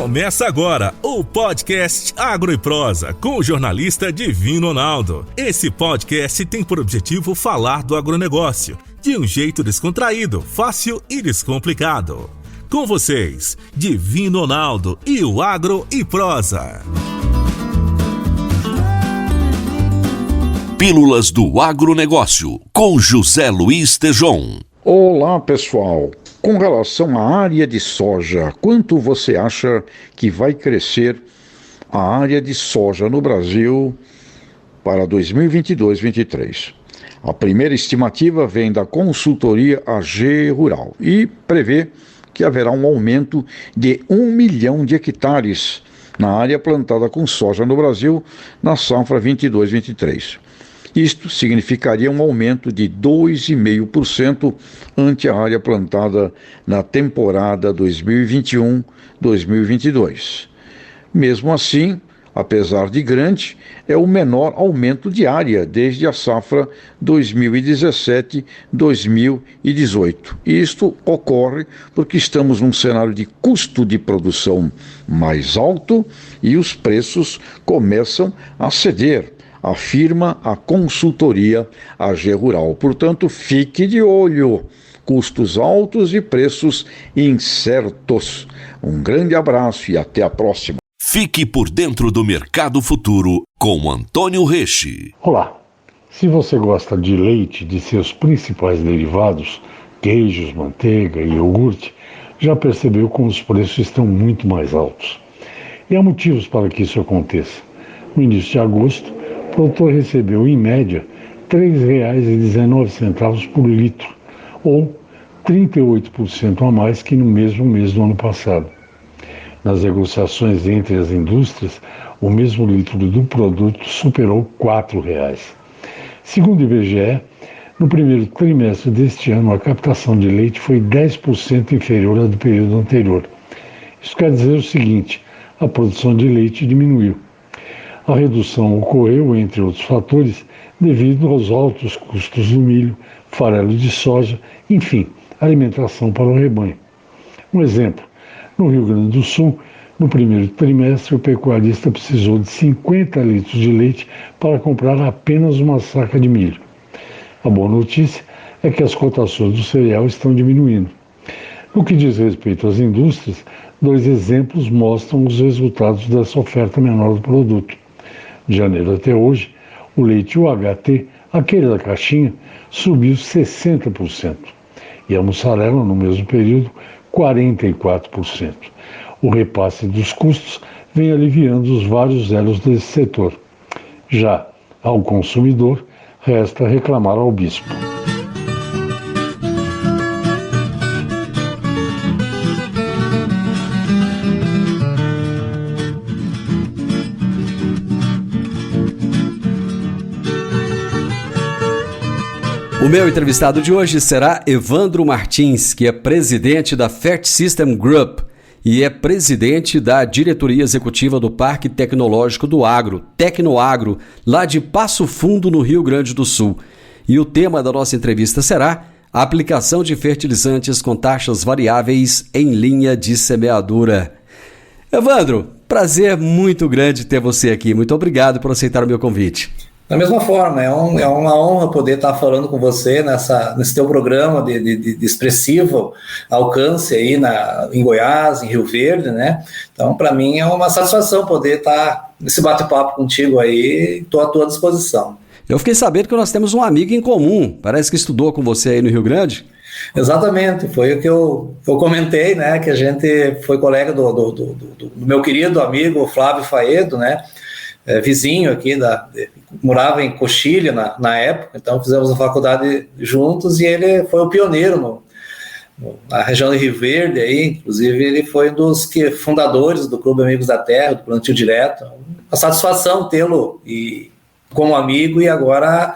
Começa agora o podcast Agro e Prosa com o jornalista Divino Ronaldo. Esse podcast tem por objetivo falar do agronegócio de um jeito descontraído, fácil e descomplicado. Com vocês, Divino Ronaldo e o Agro e Prosa. Pílulas do Agronegócio, com José Luiz Tejon. Olá, pessoal. Com relação à área de soja, quanto você acha que vai crescer a área de soja no Brasil para 2022-23? A primeira estimativa vem da consultoria AG Rural e prevê que haverá um aumento de 1 milhão de hectares na área plantada com soja no Brasil na safra 22-23. Isto significaria um aumento de 2,5% ante a área plantada na temporada 2021-2022. Mesmo assim, apesar de grande, é o menor aumento de área desde a safra 2017-2018. Isto ocorre porque estamos num cenário de custo de produção mais alto e os preços começam a ceder, afirma a consultoria AG Rural. Portanto, fique de olho. Custos altos e preços incertos. Um grande abraço e até a próxima. Fique por dentro do mercado futuro com Antônio Reche. Olá, se você gosta de leite de seus principais derivados, queijos, manteiga e iogurte, já percebeu como os preços estão muito mais altos. E há motivos para que isso aconteça. No início de agosto, o produtor recebeu, em média, R$ 3,19 por litro, ou 38% a mais que no mesmo mês do ano passado. Nas negociações entre as indústrias, o mesmo litro do produto superou R$ 4,00. Segundo o IBGE, no primeiro trimestre deste ano, a captação de leite foi 10% inferior à do período anterior. Isso quer dizer o seguinte: a produção de leite diminuiu. A redução ocorreu, entre outros fatores, devido aos altos custos do milho, farelo de soja, enfim, alimentação para o rebanho. Um exemplo: no Rio Grande do Sul, no primeiro trimestre, o pecuarista precisou de 50 litros de leite para comprar apenas uma saca de milho. A boa notícia é que as cotações do cereal estão diminuindo. No que diz respeito às indústrias, 2 exemplos mostram os resultados dessa oferta menor do produto. De janeiro até hoje, o leite UHT, aquele da caixinha, subiu 60%. E a mussarela, no mesmo período, 44%. O repasse dos custos vem aliviando os vários elos desse setor. Já ao consumidor, resta reclamar ao bispo. O meu entrevistado de hoje será Evandro Martins, que é presidente da Fert System Group e é presidente da diretoria executiva do Parque Tecnológico do Agro, Tecnoagro, lá de Passo Fundo, no Rio Grande do Sul. E o tema da nossa entrevista será a aplicação de fertilizantes com taxas variáveis em linha de semeadura. Evandro, prazer muito grande ter você aqui. Muito obrigado por aceitar o meu convite. Da mesma forma, é uma honra poder estar falando com você nesse teu programa de expressivo alcance aí em Goiás, em Rio Verde, né? Então, para mim é uma satisfação poder estar nesse bate-papo contigo aí, estou à tua disposição. Eu fiquei sabendo que nós temos um amigo em comum, parece que estudou com você aí no Rio Grande. Exatamente, foi o que eu comentei, né? Que a gente foi colega do meu querido amigo Flávio Faedo, né? Vizinho aqui, morava em Coxilha na época, então fizemos a faculdade juntos e ele foi o pioneiro na região de Rio Verde, aí, inclusive ele foi um dos fundadores do Clube Amigos da Terra, do Plantio Direto. Uma satisfação tê-lo como amigo, e agora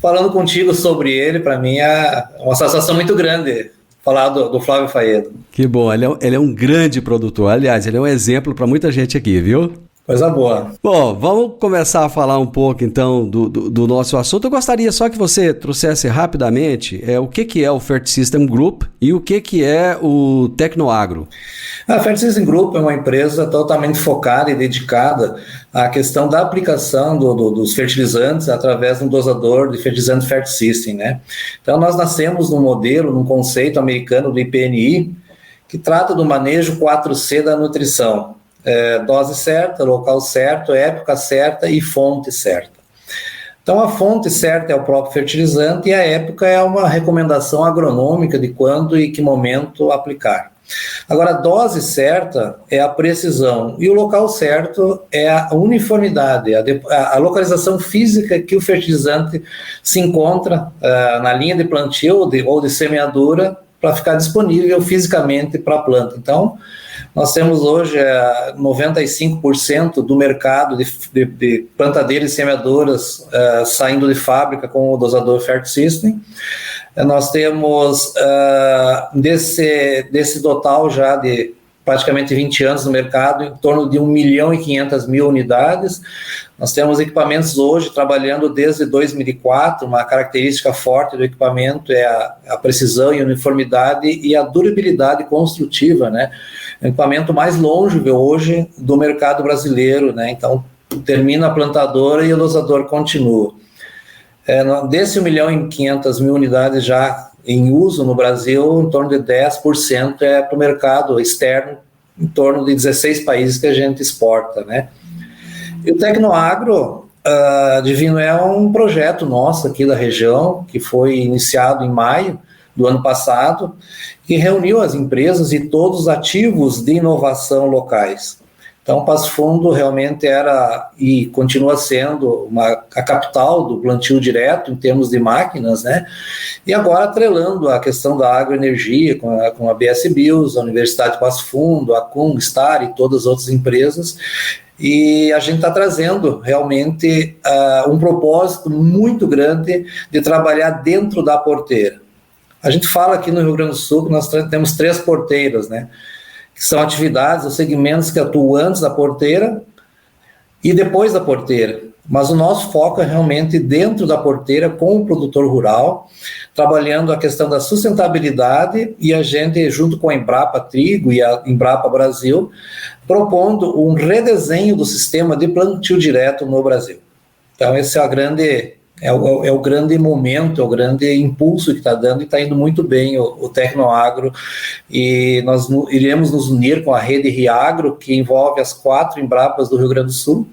falando contigo sobre ele, para mim é uma satisfação muito grande falar do Flávio Faedo. Que bom, ele é um grande produtor, aliás, ele é um exemplo para muita gente aqui, viu? Coisa boa. Bom, vamos começar a falar um pouco então do nosso assunto. Eu gostaria só que você trouxesse rapidamente o que é o Fert System Group e o que é o Tecnoagro. A Fert System Group é uma empresa totalmente focada e dedicada à questão da aplicação dos fertilizantes através de um dosador de fertilizante Fert System, né? Então nós nascemos num modelo, num conceito americano do IPNI, que trata do manejo 4C da nutrição. Dose certa, local certo, época certa e fonte certa. Então a fonte certa é o próprio fertilizante e a época é uma recomendação agronômica de quando e que momento aplicar. Agora a dose certa é a precisão e o local certo é a uniformidade, a localização física que o fertilizante se encontra na linha de plantio ou de semeadura para ficar disponível fisicamente para a planta. Então, nós temos hoje 95% do mercado de plantadeiras e semeadoras saindo de fábrica com o dosador Fert System. Nós temos, desse total já de praticamente 20 anos no mercado, em torno de 1.500.000 unidades. Nós temos equipamentos hoje trabalhando desde 2004, uma característica forte do equipamento é a precisão e uniformidade e a durabilidade construtiva, né? É o equipamento mais longínquo hoje do mercado brasileiro, né? Então, termina a plantadora e o dosador continua. Desse 1.500.000 unidades já em uso no Brasil, em torno de 10% é para o mercado externo, em torno de 16 países que a gente exporta, né? E o Tecnoagro, Divino, é um projeto nosso aqui da região, que foi iniciado em maio do ano passado, que reuniu as empresas e todos os ativos de inovação locais. Então, Passo Fundo realmente era e continua sendo a capital do plantio direto em termos de máquinas, né? E agora atrelando a questão da agroenergia com a BS Bios, a Universidade de Passo Fundo, a Kung, Star e todas as outras empresas. E a gente está trazendo realmente um propósito muito grande de trabalhar dentro da porteira. A gente fala aqui no Rio Grande do Sul que nós temos 3 porteiras, né? Que são atividades ou segmentos que atuam antes da porteira e depois da porteira. Mas o nosso foco é realmente dentro da porteira com o produtor rural, trabalhando a questão da sustentabilidade e a gente, junto com a Embrapa Trigo e a Embrapa Brasil, propondo um redesenho do sistema de plantio direto no Brasil. Então esse é o grande momento, é o grande impulso que está dando e está indo muito bem o Tecnoagro, e nós iremos nos unir com a rede Riagro, que envolve as 4 Embrapas do Rio Grande do Sul,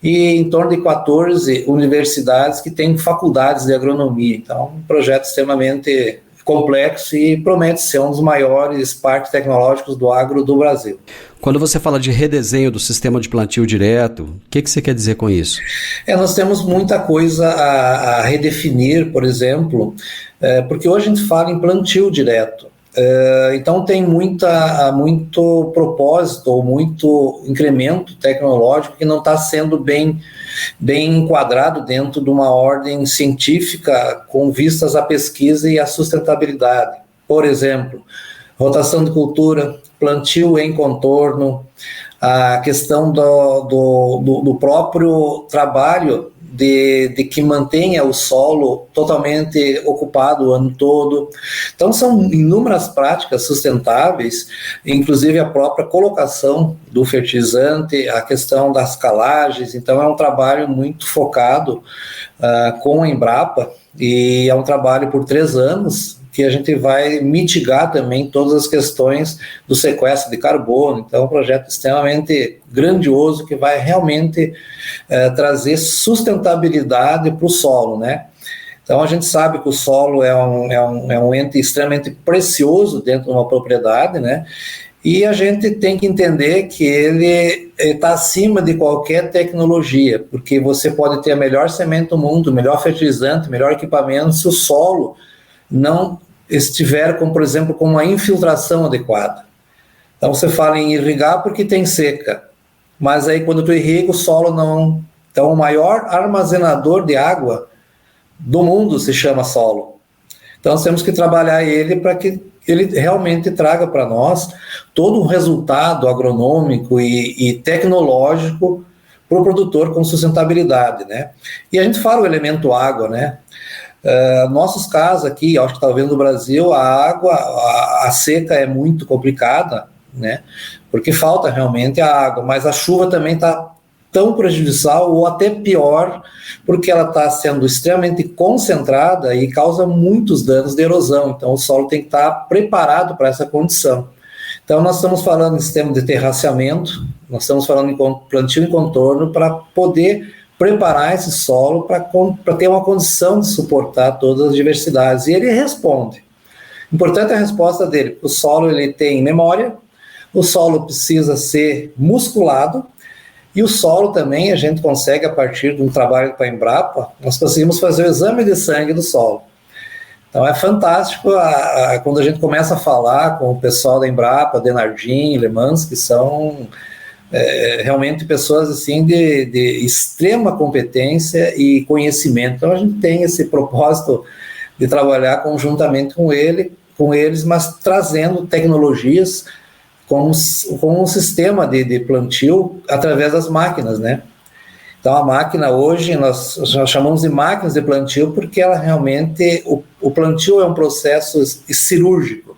e em torno de 14 universidades que têm faculdades de agronomia. Então, um projeto extremamente complexo e promete ser um dos maiores parques tecnológicos do agro do Brasil. Quando você fala de redesenho do sistema de plantio direto, o que você quer dizer com isso? Nós temos muita coisa a redefinir, por exemplo, porque hoje a gente fala em plantio direto. Então tem muito propósito ou muito incremento tecnológico que não está sendo bem enquadrado dentro de uma ordem científica com vistas à pesquisa e à sustentabilidade. Por exemplo, rotação de cultura, plantio em contorno, a questão do próprio trabalho de que mantenha o solo totalmente ocupado o ano todo. Então são inúmeras práticas sustentáveis, inclusive a própria colocação do fertilizante, a questão das calagens. Então é um trabalho muito focado com a Embrapa, e é um trabalho por 3 anos, que a gente vai mitigar também todas as questões do sequestro de carbono. Então, é um projeto extremamente grandioso que vai realmente trazer sustentabilidade para o solo, né? Então, a gente sabe que o solo é um ente extremamente precioso dentro de uma propriedade, né? E a gente tem que entender que ele está acima de qualquer tecnologia, porque você pode ter a melhor semente do mundo, o melhor fertilizante, o melhor equipamento, se o solo não estiver, por exemplo, com uma infiltração adequada. Então você fala em irrigar porque tem seca, mas aí quando tu irriga o solo não... Então o maior armazenador de água do mundo se chama solo. Então nós temos que trabalhar ele para que ele realmente traga para nós todo um resultado agronômico e tecnológico para o produtor com sustentabilidade, né? E a gente fala o elemento água, né? Nossos casos aqui, acho que talvez no Brasil, a água, a seca é muito complicada, né? Porque falta realmente a água, mas a chuva também está tão prejudicial ou até pior, porque ela está sendo extremamente concentrada e causa muitos danos de erosão. Então o solo tem que estar preparado para essa condição. Então nós estamos falando em sistema de terraceamento, nós estamos falando em plantio em contorno para poder preparar esse solo para ter uma condição de suportar todas as diversidades. E ele responde. Importante a resposta dele. O solo ele tem memória, o solo precisa ser musculado, e o solo também a gente consegue, a partir de um trabalho com a Embrapa, nós conseguimos fazer o exame de sangue do solo. Então é fantástico quando a gente começa a falar com o pessoal da Embrapa, Denardim, Le Mans, que são realmente pessoas assim de extrema competência e conhecimento. Então a gente tem esse propósito de trabalhar conjuntamente com eles, mas trazendo tecnologias com um sistema de plantio através das máquinas, né? Então a máquina hoje, nós chamamos de máquinas de plantio porque ela realmente, o plantio é um processo cirúrgico.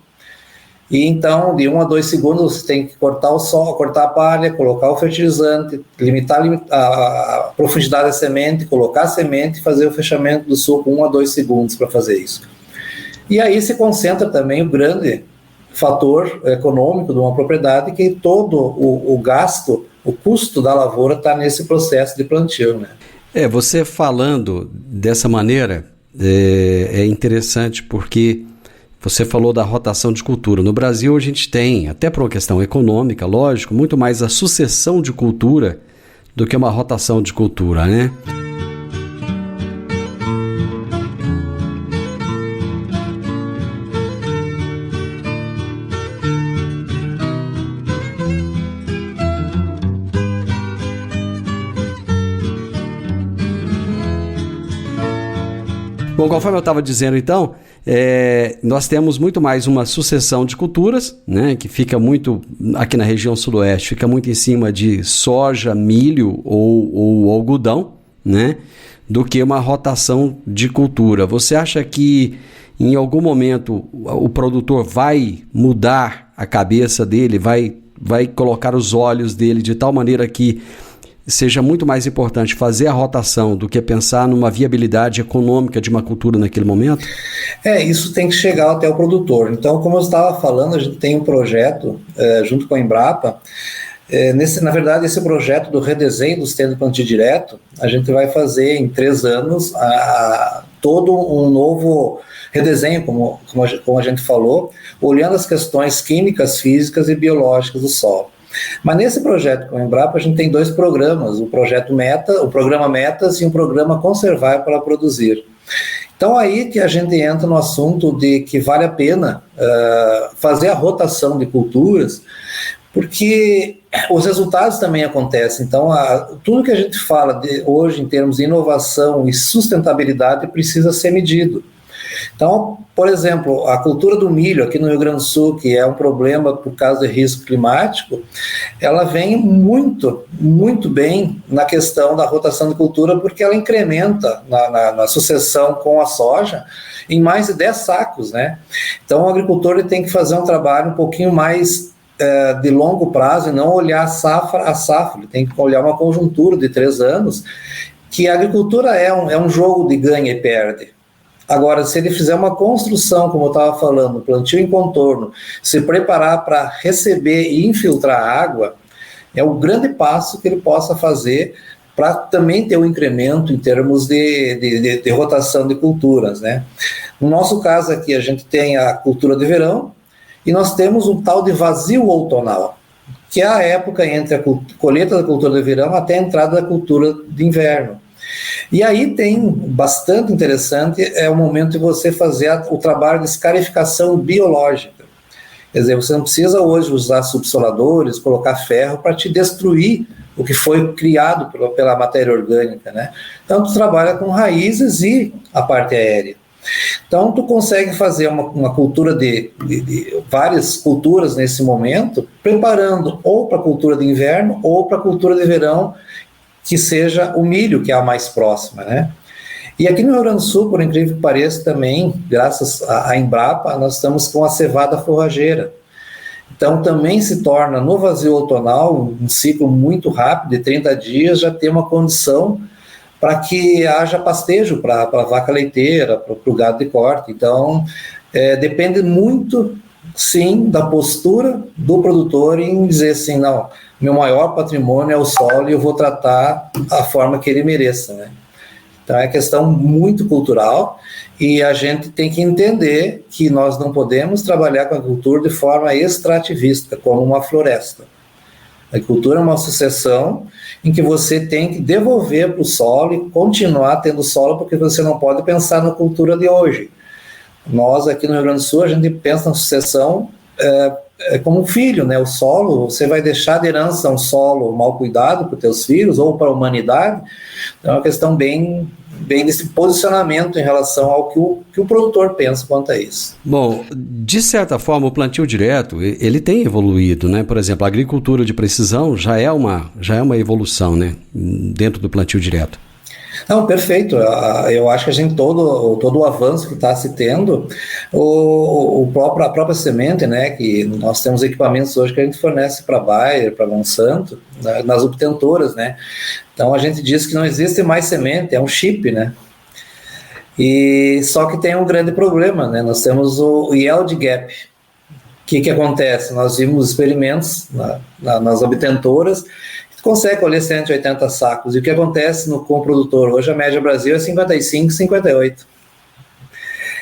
E então, de 1 a 2 segundos, você tem que cortar o solo, cortar a palha, colocar o fertilizante, limitar a profundidade da semente, colocar a semente e fazer o fechamento do suco 1 a 2 segundos para fazer isso. E aí se concentra também o grande fator econômico de uma propriedade, que todo o gasto, o custo da lavoura está nesse processo de plantio, né? Você falando dessa maneira é interessante, porque você falou da rotação de cultura. No Brasil a gente tem, até por uma questão econômica, lógico, muito mais a sucessão de cultura do que uma rotação de cultura, né? Bom, conforme eu estava dizendo então, nós temos muito mais uma sucessão de culturas, né, que fica muito, aqui na região sudoeste, fica muito em cima de soja, milho ou algodão, né, do que uma rotação de cultura. Você acha que em algum momento o produtor vai mudar a cabeça dele, vai colocar os olhos dele de tal maneira que seja muito mais importante fazer a rotação do que pensar numa viabilidade econômica de uma cultura naquele momento? Isso tem que chegar até o produtor. Então, como eu estava falando, a gente tem um projeto junto com a Embrapa. Na verdade, esse projeto do redesenho do sistema de plantio direto, a gente vai fazer em 3 anos todo um novo redesenho, como a gente falou, olhando as questões químicas, físicas e biológicas do solo. Mas nesse projeto com a Embrapa a gente tem 2 programas, o programa Metas e um programa Conservar para Produzir. Então aí que a gente entra no assunto de que vale a pena fazer a rotação de culturas, porque os resultados também acontecem. Então tudo que a gente fala hoje em termos de inovação e sustentabilidade precisa ser medido. Então, por exemplo, a cultura do milho aqui no Rio Grande do Sul, que é um problema por causa do risco climático, ela vem muito, muito bem na questão da rotação de cultura, porque ela incrementa na sucessão com a soja em mais de 10 sacos, né? Então, o agricultor ele tem que fazer um trabalho um pouquinho mais de longo prazo e não olhar safra a safra, ele tem que olhar uma conjuntura de 3 anos, que a agricultura é um jogo de ganha e perde. Agora, se ele fizer uma construção, como eu estava falando, plantio em contorno, se preparar para receber e infiltrar água, é o grande passo que ele possa fazer para também ter um incremento em termos de rotação de culturas, né? No nosso caso aqui, a gente tem a cultura de verão e nós temos um tal de vazio outonal, que é a época entre a colheita da cultura de verão até a entrada da cultura de inverno. E aí tem bastante interessante, é o momento de você fazer o trabalho de escarificação biológica. Quer dizer, você não precisa hoje usar subsoladores, colocar ferro para te destruir o que foi criado pela matéria orgânica, né? Então, tu trabalha com raízes e a parte aérea. Então, tu consegue fazer uma cultura de várias culturas nesse momento, preparando ou para a cultura de inverno ou para a cultura de verão, que seja o milho, que é a mais próxima, né? E aqui no Rio Grande do Sul, por incrível que pareça, também, graças à Embrapa, nós estamos com a cevada forrageira. Então, também se torna, no vazio outonal, um ciclo muito rápido, de 30 dias, já ter uma condição para que haja pastejo para a vaca leiteira, para o gado de corte. Então, depende muito, sim, da postura do produtor em dizer assim, não, meu maior patrimônio é o solo e eu vou tratar a forma que ele mereça, né? Então, é questão muito cultural e a gente tem que entender que nós não podemos trabalhar com a agricultura de forma extrativista, como uma floresta. A agricultura é uma sucessão em que você tem que devolver para o solo e continuar tendo solo, porque você não pode pensar na cultura de hoje. Nós, aqui no Rio Grande do Sul, a gente pensa na sucessão como um filho, né? O solo, você vai deixar de herança um solo mal cuidado para os teus filhos ou para a humanidade. Então, é uma questão bem desse posicionamento em relação ao que o produtor pensa quanto a isso. Bom, de certa forma, o plantio direto, ele tem evoluído, né? Por exemplo, a agricultura de precisão já é uma evolução, né? Dentro do plantio direto. Não, perfeito. Eu acho que a gente, todo o avanço que está se tendo, a própria semente, né, que nós temos equipamentos hoje que a gente fornece para a Bayer, para a Monsanto, nas obtentoras, né. Então a gente diz que não existe mais semente, é um chip, né. E só que tem um grande problema, né, nós temos o yield gap. O que acontece? Nós vimos experimentos nas obtentoras, consegue colher 180 sacos. E o que acontece com o produtor? Hoje a média Brasil é 55, 58.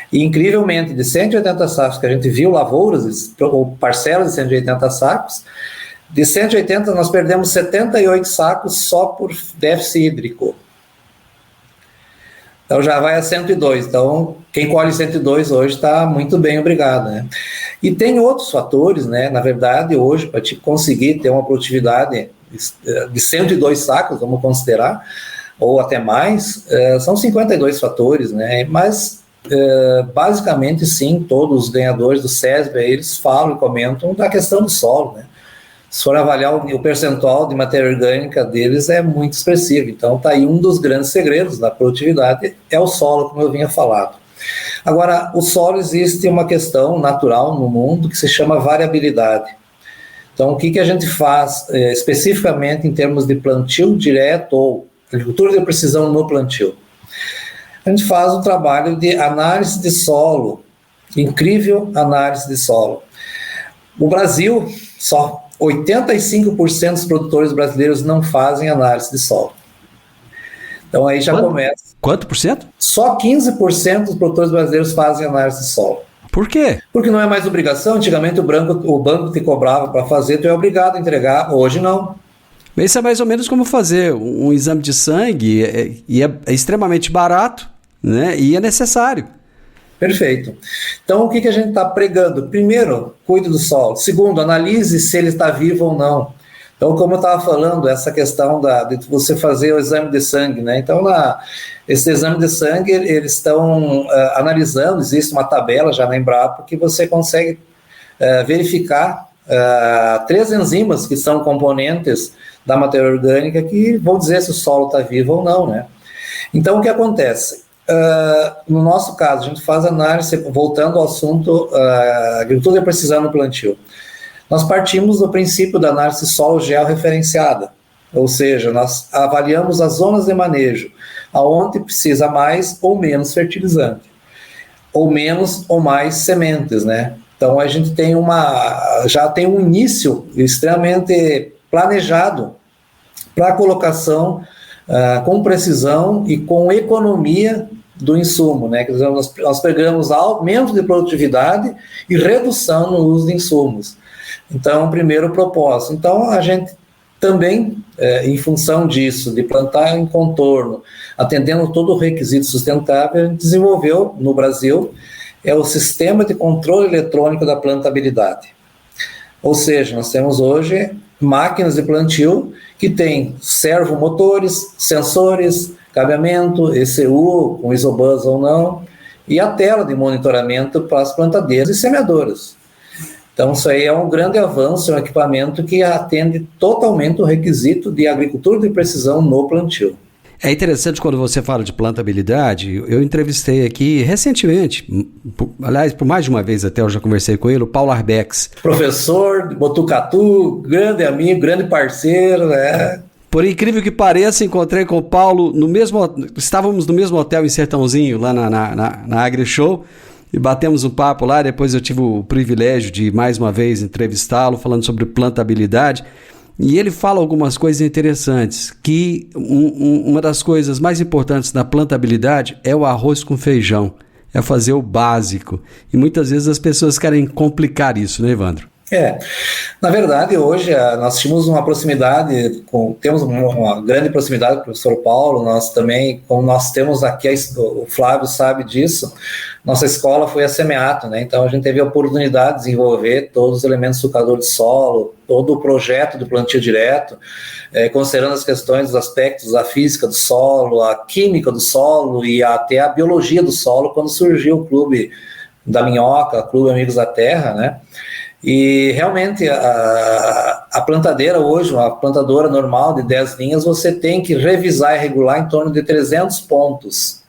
E incrivelmente, de 180 sacos que a gente viu lavouras, ou parcelas de 180 sacos, de 180 nós perdemos 78 sacos só por déficit hídrico. Então já vai a 102. Então quem colhe 102 hoje está muito bem, obrigado, né? E tem outros fatores, né? Na verdade, hoje, para te conseguir ter uma produtividade de 102 sacos, vamos considerar, ou até mais, são 52 fatores, né? Mas basicamente sim, todos os ganhadores do SESB, eles falam e comentam da questão do solo, né? Se for avaliar o percentual de matéria orgânica deles é muito expressivo, então está aí um dos grandes segredos da produtividade, é o solo, como eu vinha falando. Agora, o solo, existe uma questão natural no mundo que se chama variabilidade. Então, o que a gente faz especificamente em termos de plantio direto ou agricultura de precisão no plantio? A gente faz um trabalho de análise de solo, incrível análise de solo. O Brasil, só 85% dos produtores brasileiros não fazem análise de solo. Então, aí já começa. Quanto por cento? Só 15% dos produtores brasileiros fazem análise de solo. Por quê? Porque não é mais obrigação. Antigamente o banco te cobrava para fazer, tu é obrigado a entregar. Hoje não. Isso é mais ou menos como fazer um exame de sangue, e é extremamente barato, né? E é necessário. Perfeito. Então, o que a gente está pregando? Primeiro, cuide do solo. Segundo, analise se ele está vivo ou não. Então, como eu estava falando, essa questão de você fazer o exame de sangue, né? Então, esse exame de sangue, eles estão analisando, existe uma tabela já na Embrapa que você consegue verificar 3 enzimas que são componentes da matéria orgânica que vão dizer se o solo está vivo ou não, né? Então, o que acontece? No nosso caso, a gente faz análise, voltando ao assunto agricultura de precisão no plantio. Nós partimos do princípio da análise solo georreferenciada, ou seja, nós avaliamos as zonas de manejo, aonde precisa mais ou menos fertilizante, ou menos ou mais sementes, né? Então a gente tem já tem um início extremamente planejado para a colocação com precisão e com economia do insumo, né? Quer dizer, nós pegamos aumento de produtividade e redução no uso de insumos. Então, primeiro propósito. Então, a gente também, em função disso, de plantar em contorno, atendendo todo o requisito sustentável, a gente desenvolveu no Brasil o sistema de controle eletrônico da plantabilidade. Ou seja, nós temos hoje máquinas de plantio que têm servomotores, sensores, cabeamento, ECU, com isobus ou não, e a tela de monitoramento para as plantadeiras e semeadoras. Então, isso aí é um grande avanço, é um equipamento que atende totalmente o requisito de agricultura de precisão no plantio. É interessante quando você fala de plantabilidade. Eu entrevistei aqui recentemente, aliás, por mais de uma vez até eu já conversei com ele, o Paulo Arbex. Professor de Botucatu, grande amigo, grande parceiro, né? Por incrível que pareça, encontrei com o Paulo estávamos no mesmo hotel em Sertãozinho, lá na AgriShow, e batemos um papo lá. Depois eu tive o privilégio de mais uma vez entrevistá-lo, falando sobre plantabilidade. E ele fala algumas coisas interessantes, que uma das coisas mais importantes da plantabilidade é o arroz com feijão, é fazer o básico. E muitas vezes as pessoas querem complicar isso, né, Evandro? Na verdade, hoje nós temos uma proximidade, temos uma grande proximidade com o professor Paulo. Nós também, como nós temos aqui, o Flávio sabe disso, nossa escola foi a Semeato, né? Então a gente teve a oportunidade de desenvolver todos os elementos sucadores de solo, todo o projeto do plantio direto, considerando as questões, os aspectos da física do solo, a química do solo e até a biologia do solo, quando surgiu o Clube da Minhoca, o Clube Amigos da Terra, né? E realmente a plantadeira hoje, uma plantadora normal de 10 linhas, você tem que revisar e regular em torno de 300 pontos.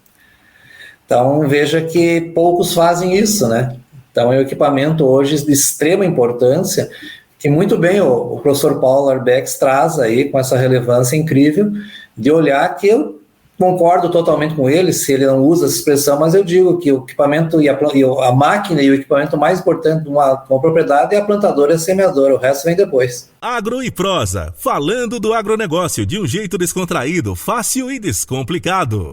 Então veja que poucos fazem isso, né? Então é um equipamento hoje de extrema importância, que muito bem o professor Paulo Arbex traz aí com essa relevância incrível de olhar, que eu concordo totalmente com ele, se ele não usa essa expressão, mas eu digo que o equipamento e a máquina e o equipamento mais importante de uma propriedade é a plantadora e a semeadora, o resto vem depois. Agro e Prosa, falando do agronegócio de um jeito descontraído, fácil e descomplicado.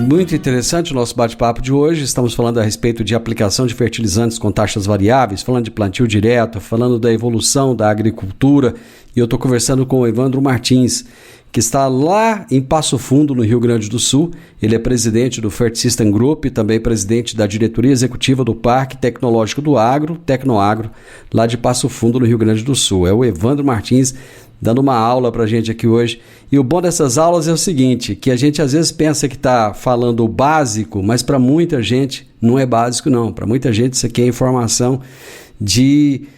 Muito interessante o nosso bate-papo de hoje. Estamos falando a respeito de aplicação de fertilizantes com taxas variáveis, falando de plantio direto, falando da evolução da agricultura. E eu estou conversando com o Evandro Martins, que está lá em Passo Fundo, no Rio Grande do Sul. Ele é presidente do Fert System Group e também presidente da diretoria executiva do Parque Tecnológico do Agro, Tecnoagro, lá de Passo Fundo, no Rio Grande do Sul. É o Evandro Martins dando uma aula para a gente aqui hoje. E o bom dessas aulas é o seguinte, que a gente às vezes pensa que está falando o básico, mas para muita gente não é básico não. Para muita gente isso aqui é informação de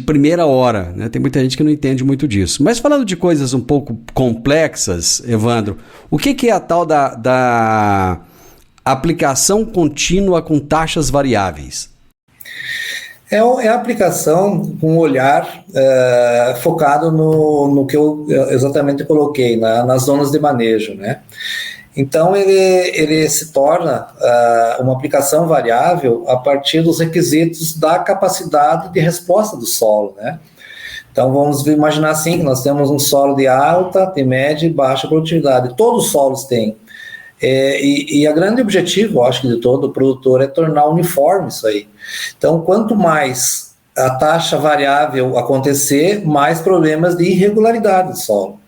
primeira hora, né? Tem muita gente que não entende muito disso. Mas falando de coisas um pouco complexas, Evandro, o que é a tal da aplicação contínua com taxas variáveis? É a aplicação com um olhar focado no que eu exatamente coloquei, nas zonas de manejo, né? Então, ele se torna uma aplicação variável a partir dos requisitos da capacidade de resposta do solo, né? Então, vamos imaginar assim, que nós temos um solo de alta, de média e baixa produtividade. Todos os solos têm. E a grande objetivo, eu acho que de todo produtor, é tornar uniforme isso aí. Então, quanto mais a taxa variável acontecer, mais problemas de irregularidade do solo.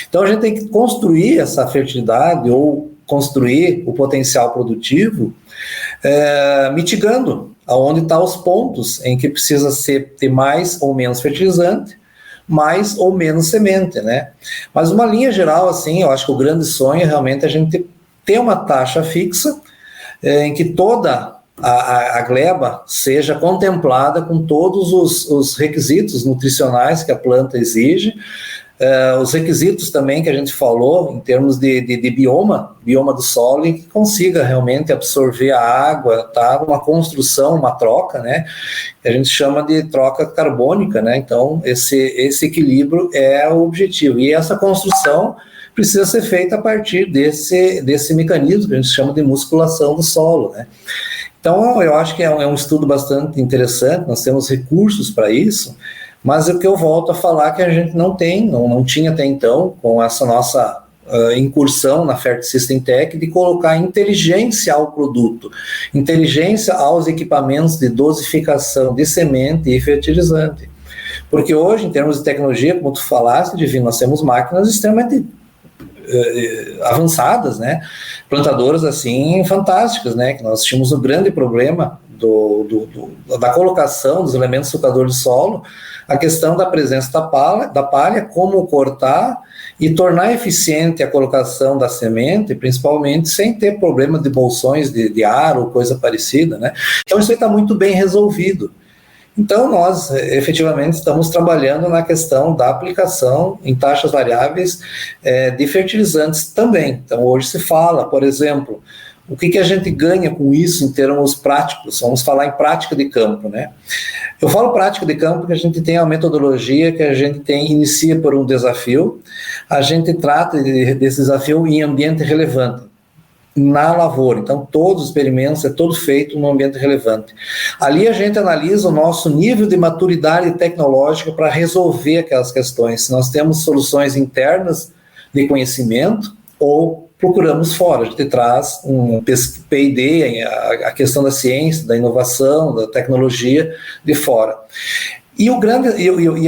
Então, a gente tem que construir essa fertilidade ou construir o potencial produtivo mitigando aonde estão os pontos em que precisa ter mais ou menos fertilizante, mais ou menos semente, né? Mas uma linha geral, assim, eu acho que o grande sonho é realmente a gente ter uma taxa fixa em que toda a gleba seja contemplada com todos os requisitos nutricionais que a planta exige, os requisitos também que a gente falou em termos de bioma do solo, e que consiga realmente absorver a água, tá? Uma construção, uma troca, né? Que a gente chama de troca carbônica, né? Então, esse equilíbrio é o objetivo. E essa construção precisa ser feita a partir desse mecanismo que a gente chama de musculação do solo, né? Então, eu acho que é um estudo bastante interessante, nós temos recursos para isso, mas o que eu volto a falar que a gente não tinha até então, com essa nossa incursão na Fert System Tech, de colocar inteligência ao produto, inteligência aos equipamentos de dosificação de semente e fertilizante. Porque hoje, em termos de tecnologia, como tu falaste, Divino, nós temos máquinas extremamente avançadas, né? Plantadoras assim fantásticas, né? Que nós tínhamos um grande problema da colocação dos elementos sucadores de solo, a questão da presença da palha, como cortar e tornar eficiente a colocação da semente, principalmente sem ter problema de bolsões de ar ou coisa parecida, né? Então isso aí está muito bem resolvido. Então nós efetivamente estamos trabalhando na questão da aplicação em taxas variáveis de fertilizantes também. Então hoje se fala, por exemplo, o que a gente ganha com isso em termos práticos? Vamos falar em prática de campo, né? Eu falo prática de campo porque a gente tem a metodologia que a gente inicia por um desafio, a gente trata desse desafio em ambiente relevante, na lavoura. Então, todos os experimentos, é todo feito no ambiente relevante. Ali a gente analisa o nosso nível de maturidade tecnológica para resolver aquelas questões. Se nós temos soluções internas de conhecimento ou procuramos fora. A gente traz um P&D, a questão da ciência, da inovação, da tecnologia de fora. E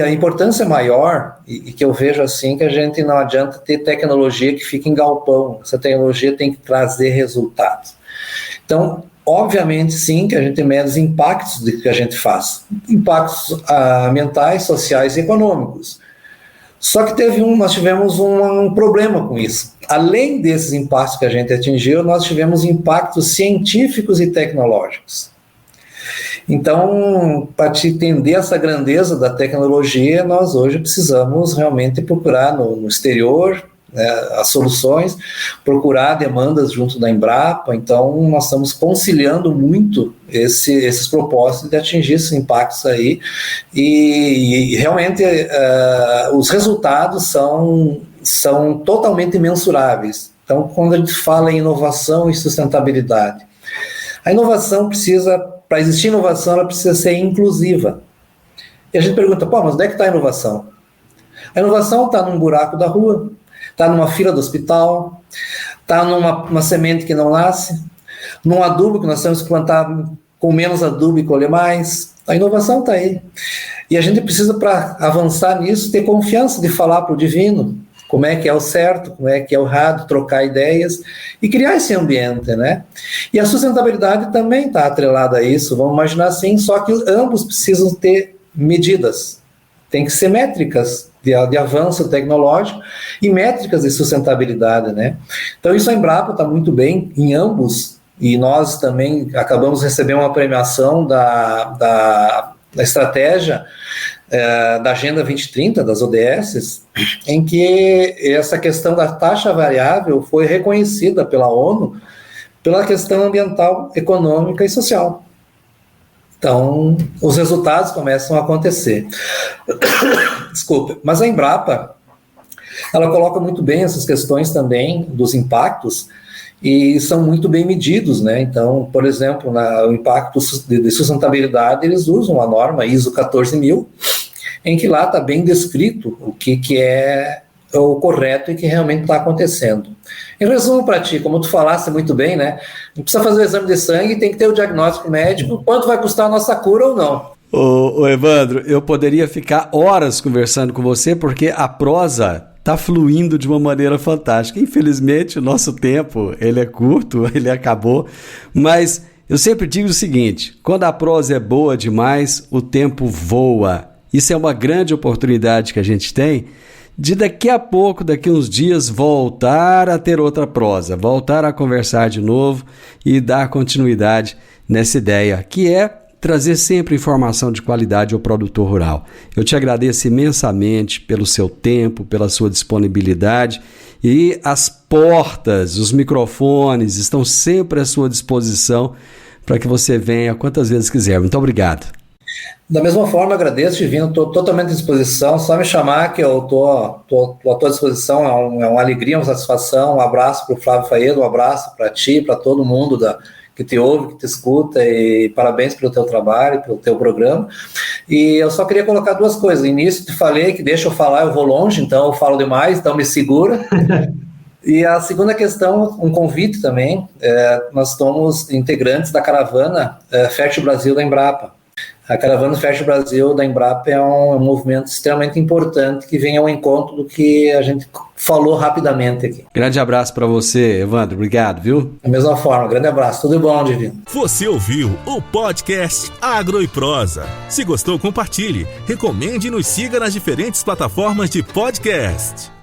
a importância maior, e que eu vejo assim, que a gente não adianta ter tecnologia que fica em galpão. Essa tecnologia tem que trazer resultados. Então, obviamente, sim, que a gente mede os impactos do que a gente faz. Impactos ambientais, sociais e econômicos. Só que nós tivemos um problema com isso. Além desses impactos que a gente atingiu, nós tivemos impactos científicos e tecnológicos. Então, para te entender essa grandeza da tecnologia, nós hoje precisamos realmente procurar no exterior, né, as soluções, procurar demandas junto da Embrapa. Então nós estamos conciliando muito esses propósitos de atingir esses impactos aí, e realmente os resultados são totalmente mensuráveis. Então, quando a gente fala em inovação e sustentabilidade, a inovação para existir inovação, ela precisa ser inclusiva. E a gente pergunta, mas onde é que está a inovação? A inovação está num buraco da rua, está numa fila do hospital, está numa semente que não nasce, num adubo que nós temos que plantar com menos adubo e colher mais. A inovação está aí. E a gente precisa, para avançar nisso, ter confiança de falar para o divino como é que é o certo, como é que é o errado, trocar ideias e criar esse ambiente, né? E a sustentabilidade também está atrelada a isso, vamos imaginar assim, só que ambos precisam ter medidas, tem que ser métricas de avanço tecnológico e métricas de sustentabilidade, né? Então isso a Embrapa está muito bem em ambos, e nós também acabamos de receber uma premiação da estratégia da Agenda 2030, das ODS, em que essa questão da taxa variável foi reconhecida pela ONU pela questão ambiental, econômica e social. Então, os resultados começam a acontecer. Desculpa, mas a Embrapa, ela coloca muito bem essas questões também dos impactos, e são muito bem medidos, né? Então, por exemplo, o impacto de sustentabilidade, eles usam a norma ISO 14000, em que lá está bem descrito o que é o correto e que realmente está acontecendo. Em resumo para ti, como tu falaste muito bem, né? Não precisa fazer o exame de sangue, tem que ter o diagnóstico médico, quanto vai custar a nossa cura ou não. Ô Evandro, eu poderia ficar horas conversando com você, porque a prosa está fluindo de uma maneira fantástica. Infelizmente, o nosso tempo ele é curto, ele acabou, mas eu sempre digo o seguinte, quando a prosa é boa demais, o tempo voa. Isso é uma grande oportunidade que a gente tem de daqui a pouco, daqui uns dias, voltar a ter outra prosa, voltar a conversar de novo e dar continuidade nessa ideia, que é trazer sempre informação de qualidade ao produtor rural. Eu te agradeço imensamente pelo seu tempo, pela sua disponibilidade, e as portas, os microfones estão sempre à sua disposição para que você venha quantas vezes quiser. Muito obrigado. Da mesma forma, agradeço, Divino, estou totalmente à disposição, só me chamar que eu estou à tua disposição, é uma alegria, uma satisfação, um abraço para o Flávio Faedo, um abraço para ti, para todo mundo que te ouve, que te escuta, e parabéns pelo teu trabalho, pelo teu programa. E eu só queria colocar duas coisas. No início te falei que deixa eu falar, eu vou longe, então eu falo demais, então me segura. E a segunda questão, um convite também, nós somos integrantes da caravana Fértil Brasil da Embrapa. a Caravana Fashion Brasil da Embrapa é um movimento extremamente importante que vem ao encontro do que a gente falou rapidamente aqui. Grande abraço para você, Evandro. Obrigado, viu? Da mesma forma, grande abraço. Tudo bom, Divino. Você ouviu o podcast Agro e Prosa. Se gostou, compartilhe, recomende e nos siga nas diferentes plataformas de podcast.